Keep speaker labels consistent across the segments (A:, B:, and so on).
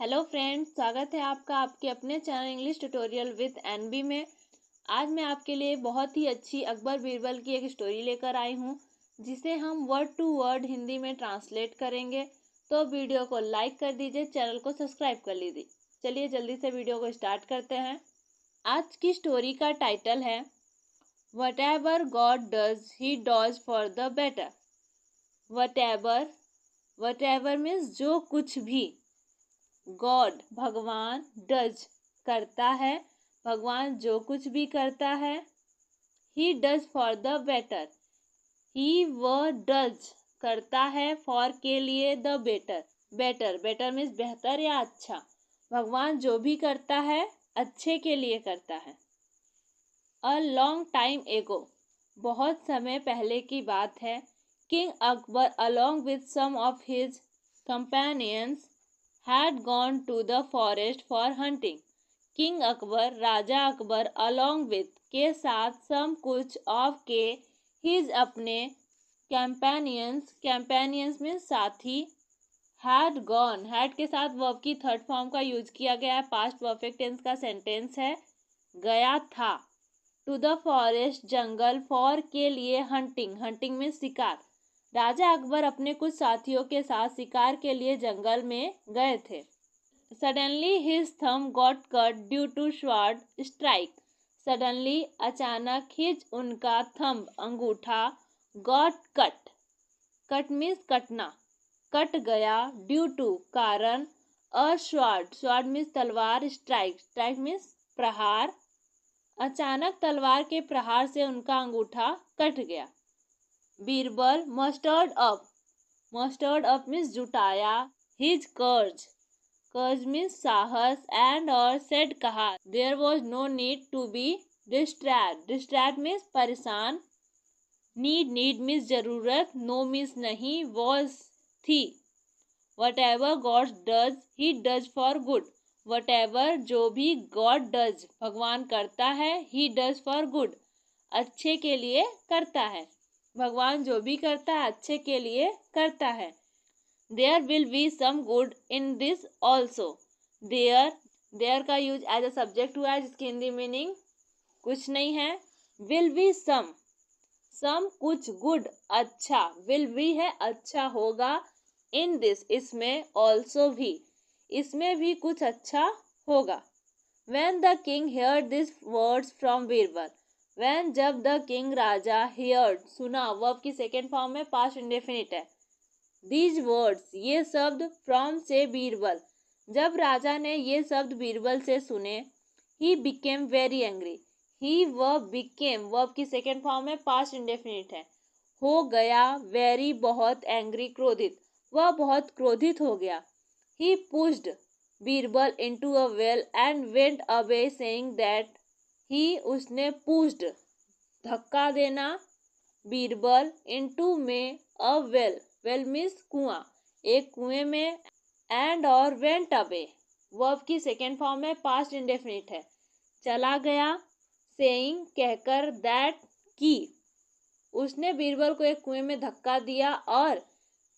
A: Hello friends, स्वागत है आपका आपके अपने channel English tutorial with NB में। आज मैं आपके लिए बहुत ही अच्छी अकबर बीरबल की एक स्टोरी लेकर आई हूँ, जिसे हम वर्ड टू वर्ड हिंदी में ट्रांसलेट करेंगे। तो वीडियो को लाइक कर दीजिए, चैनल को सब्सक्राइब कर लीजिए। चलिए जल्दी से वीडियो को स्टार्ट करते हैं। आज की स्टोरी का टाइटल है whatever God does he does for the better. Whatever means जो कुछ भी, गॉड भगवान, डज करता है, भगवान जो कुछ भी करता है, he does for the better, he वह डज करता है, फॉर के लिए, द बेटर, बेटर मीन्स बेहतर या अच्छा। भगवान जो भी करता है अच्छे के लिए करता है। अ लॉन्ग टाइम एगो, बहुत समय पहले की बात है। King Akbar along with some of his companions had gone to the forest for hunting. King Akbar, राजा अकबर, along with के साथ, some कुछ, of के, his अपने, companions में साथी, had gone, had के साथ verb की थर्ड फॉर्म का यूज किया गया है, पास्ट परफेक्ट टेंस का सेंटेंस है, गया था। to the forest jungle, for के लिए, hunting में शिकार। राजा अकबर अपने कुछ साथियों के साथ शिकार के लिए जंगल में गए थे। Suddenly his thumb got cut due to sword strike. Suddenly अचानक, हिज उनका, थंब अंगूठा, गॉट कट मीन्स कटना, कट गया, ड्यू टू कारण, अ स्वॉर्ड मीन्स तलवार, स्ट्राइक मीन्स प्रहार, अचानक तलवार के प्रहार से उनका अंगूठा कट गया। बीरबल मस्टर्ड अप मीन्स जुटाया, हिज कर्ज मीन्स साहस, एंड और सेड कहा, there was no need to be distract means परेशान, नीड मीन्स जरूरत, नो मीन्स नहीं, वॉज थी। Whatever God does he does for good. Whatever जो भी, गॉड डज भगवान करता है, ही डज फॉर गुड अच्छे के लिए करता है। भगवान जो भी करता है अच्छे के लिए करता है। There will be some good in this also. There का यूज एज अ सब्जेक्ट हुआ है, जिसकी हिंदी मीनिंग कुछ नहीं है। विल बी सम कुछ, गुड अच्छा, विल बी है अच्छा होगा, इन दिस इसमें, ऑल्सो भी इसमें भी कुछ अच्छा होगा। When the king heard these words from Birbal, when जब द किंग राजा, heard सुना, वर्ब की सेकेंड फॉर्म में पास्ट इंडेफिनिट है। These words ये शब्द, from से बीरबल, जब राजा ने ये शब्द बीरबल से सुने, he became very angry, he वह, became वर्ब की सेकेंड फॉर्म में पास्ट इंडेफिनिट है, हो गया, very बहुत, angry क्रोधित, वह बहुत क्रोधित हो गया। He pushed Birbal into a well and went away saying that he उसने pushed धक्का देना, बीरबल into में, a well means कुआं, एक कुएं में, and और went away वर्ब की सेकेंड फॉर्म में पास्ट इंडेफिनिट है, चला गया, saying कहकर, that की उसने बीरबल को एक कुएं में धक्का दिया और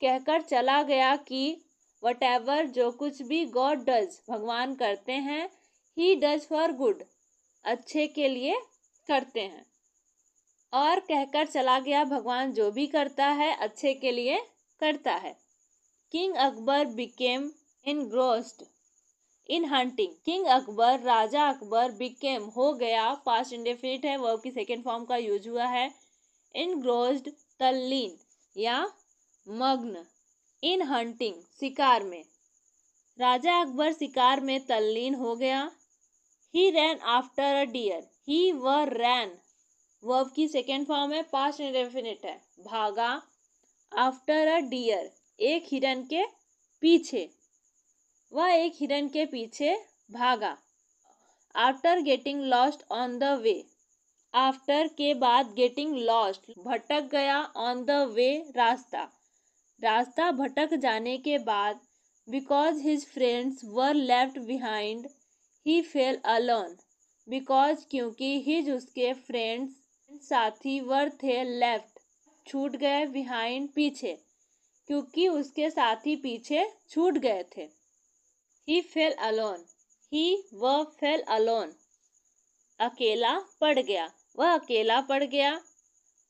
A: कहकर चला गया कि Whatever जो कुछ भी, गॉड डज भगवान करते हैं, ही डज फॉर गुड अच्छे के लिए करते हैं, और कहकर चला गया भगवान जो भी करता है अच्छे के लिए करता है। किंग अकबर बिकेम इनग्रोस्ड इन हंटिंग। किंग अकबर राजा अकबर, बिकेम हो गया, पास्ट इंडेफिनिट है, वर्ब की सेकेंड फॉर्म का यूज हुआ है। इनग्रोस्ड तल्लीन या मग्न, इन हंटिंग शिकार में, राजा अकबर शिकार में तल्लीन हो गया। ही रैन आफ्टर अ डियर, ही व रैन वर्ब की सेकेंड फॉर्म है, पास्ट इंडेफिनिट है, भागा, आफ्टर अ डियर एक हिरन के पीछे, वह एक हिरन के पीछे भागा। After getting lost on the way, after के बाद, गेटिंग लॉस्ट भटक गया, ऑन द वे रास्ता भटक जाने के बाद, because his friends were left behind, he fail alone, because क्योंकि, हिज उसके, फ्रेंड्स साथी, वर थे, लेफ्ट छूट गए, बिहाइंड पीछे क्योंकि उसके साथी पीछे छूट गए थे। He fell alone. वह fell alone. अकेला पड़ गया, वह अकेला पड़ गया.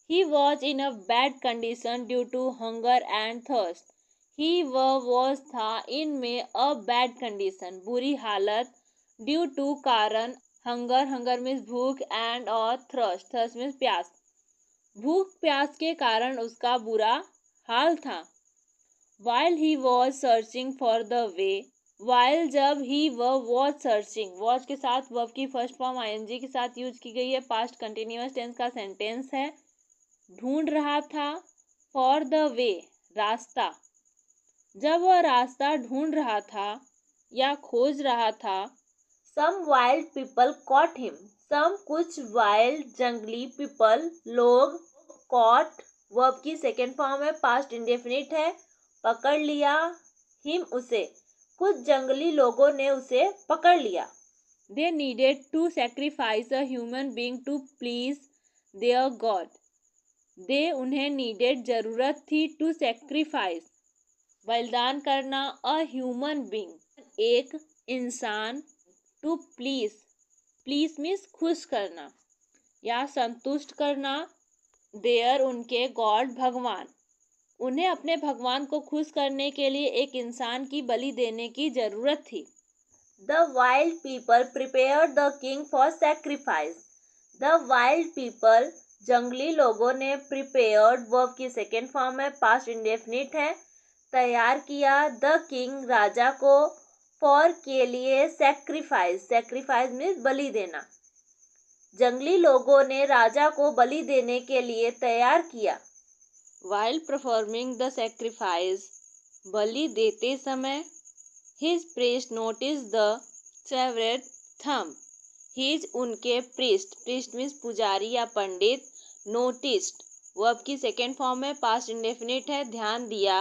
A: He was in a bad condition due to hunger and thirst. वह was था, in में a bad condition बुरी हालत, due to कारण, hunger means भूख, and और thirst means प्यास. भूख प्यास के कारण उसका बुरा हाल था. While he was searching for the way. While जब वह was searching, was के साथ verb की फर्स्ट फॉर्म ing के साथ यूज की गई है, पास्ट कंटिन्यूअस टेंस का सेंटेंस है. ढूंढ रहा था, for the way रास्ता. जब वह रास्ता ढूंढ रहा था या खोज रहा था. Some wild people caught him. Some कुछ wild जंगली people लोग, caught verb की सेकेंड फॉर्म है, पास्ट इंडेफिनिट है, पकड़ लिया. हिम उसे, कुछ जंगली लोगों ने उसे पकड़ लिया. They needed to sacrifice a human being to please their God. They उन्हें needed जरूरत थी, to sacrifice बलिदान करना, a human being एक इंसान, to please means खुश करना या संतुष्ट करना, their उनके God भगवान. उन्हें अपने भगवान को खुश करने के लिए एक इंसान की बलि देने की जरूरत थी. The wild people prepared the king for sacrifice. The wild people जंगली लोगों ने, prepared verb की सेकेंड फॉर्म है, पास्ट इंडेफिनिट है, तैयार किया, the king राजा को, for के लिए, sacrifice means बलि देना. जंगली लोगों ने राजा को बलि देने के लिए तैयार किया. While performing the sacrifice, बलि देते समय, his priest noticed the severed thumb. His उनके priest means पुजारी या पंडित, noticed verb की सेकेंड फॉर्म है, पास्ट इंडेफिनिट है, ध्यान दिया,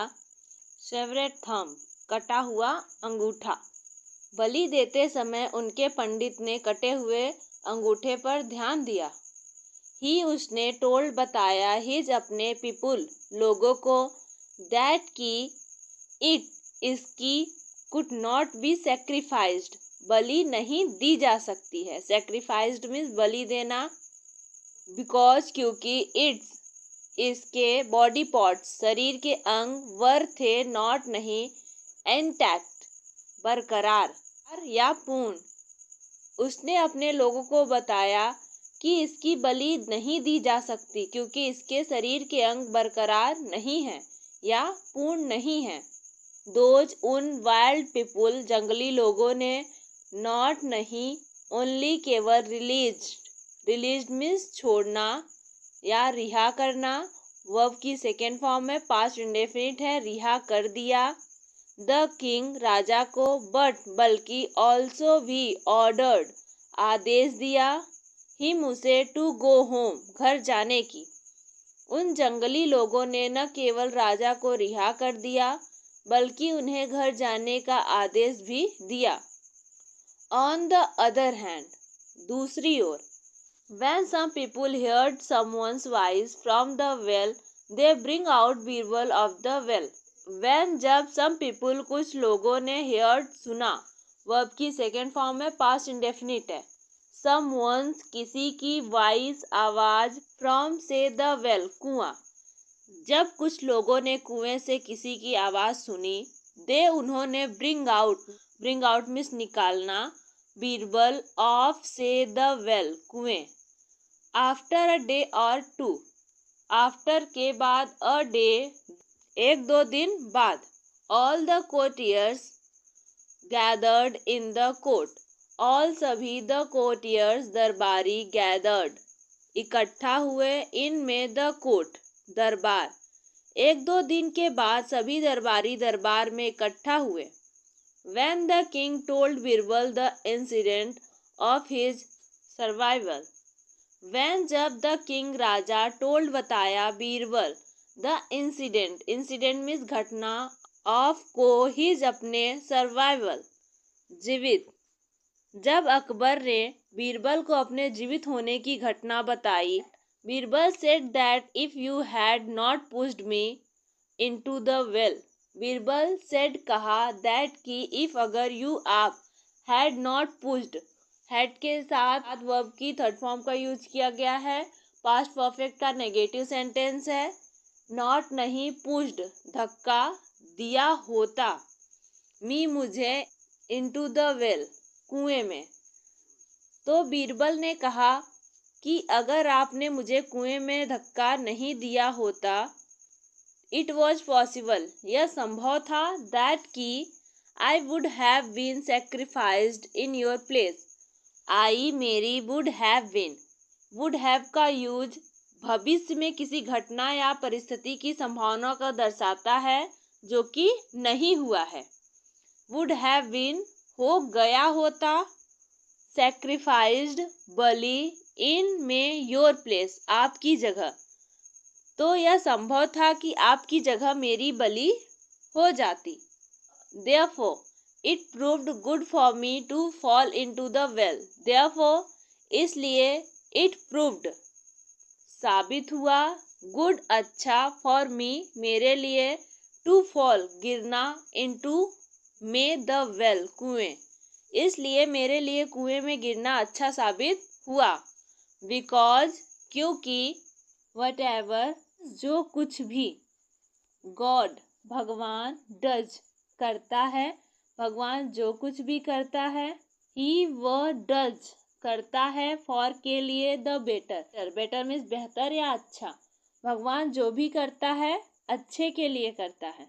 A: severed thumb कटा हुआ अंगूठा. बलि देते समय उनके पंडित ने कटे हुए अंगूठे पर ध्यान दिया. उसने टोल्ड बताया, हिज अपने पीपुल लोगों को, दैट की इसकी कुड नॉट बी सेक्रीफाइस्ड बलि नहीं दी जा सकती है. सेक्रीफाइस्ड मीन्स बलि देना. बिकॉज क्योंकि इसके बॉडी पार्ट्स शरीर के अंग वर थे, नॉट नहीं, इंटैक्ट बरकरार या पूर्ण. उसने अपने लोगों को बताया कि इसकी बलि नहीं दी जा सकती क्योंकि इसके शरीर के अंग बरकरार नहीं हैं या पूर्ण नहीं हैं. दोज उन वाइल्ड पीपुल जंगली लोगों ने, नॉट नहीं, ओनली केवल, रिलीज्ड मीन्स छोड़ना या रिहा करना. वर्ब की सेकेंड फॉर्म में, पास्ट इंडेफिनिट है, रिहा कर दिया. द किंग राजा को, बट बल्कि, ऑल्सो भी, ऑर्डर्ड आदेश दिया, हिम उसे, टू गो होम घर जाने की. उन जंगली लोगों ने न केवल राजा को रिहा कर दिया बल्कि उन्हें घर जाने का आदेश भी दिया. ऑन द अदर हैंड दूसरी ओर, when some people heard someone's voice from the well, they bring out Birbal of the well. when जब, some people कुछ लोगों ने, heard सुना, वर्ब की सेकेंड फॉर्म में, पास्ट इंडेफिनिट है, someone's किसी की, वॉइस आवाज, from से, the well कुआं. जब कुछ लोगों ने कुएं से किसी की आवाज सुनी, दे उन्होंने, bring out मीन्स निकालना, बीरबल of से, the well कुएं. आफ्टर अ डे और टू, आफ्टर के बाद, अ डे एक दो दिन बाद. All the courtiers gathered in the court. All सभी, द courtiers दरबारी, gathered इकट्ठा हुए, इन में, द कोर्ट दरबार. एक दो दिन के बाद सभी दरबारी दरबार में इकट्ठा हुए. when the king told Birbal the incident of his survival. when जब, द किंग राजा, told बताया, बीरबल, द इंसिडेंट मीन्स घटना, ऑफ को, हिज अपने, सर्वाइवल जीवित. जब अकबर ने बीरबल को अपने जीवित होने की घटना बताई, Birbal said that if you had not pushed me into the well. Birbal said कहा दैट कि इफ अगर यू आप हैड नॉट पुश्ड, हैड के साथ वर्ब की थर्ड फॉर्म का यूज किया गया है, पास्ट परफेक्ट का नेगेटिव सेंटेंस है, नॉट नहीं पुश्ड धक्का दिया होता, मी मुझे इनटू द वेल कुएं में। तो बीरबल ने कहा कि अगर आपने मुझे कुएं में धक्का नहीं दिया होता, इट वॉज पॉसिबल यह संभव था, दैट कि I would have been sacrificed in your place, I मेरी would have been, would have का यूज भविष्य में किसी घटना या परिस्थिति की संभावना को दर्शाता है जो कि नहीं हुआ है। वुड हैव बीन हो गया होता, सेक्रीफाइस्ड बलि इन में योर प्लेस आपकी जगह, तो यह संभव था कि आपकी जगह मेरी बलि हो जाती। Therefore, it proved good for me to fall into the well. Therefore, इसलिए it proved साबित हुआ, good अच्छा for me मेरे लिए, to fall गिरना, into में the well कुएं, इसलिए मेरे लिए कुएं में गिरना अच्छा साबित हुआ। Because क्योंकि whatever जो कुछ भी, गॉड भगवान, डज करता है, भगवान जो कुछ भी करता है, ही वह डज करता है, फॉर के लिए, द बेटर, बेटर मीन्स बेहतर या अच्छा, भगवान जो भी करता है अच्छे के लिए करता है।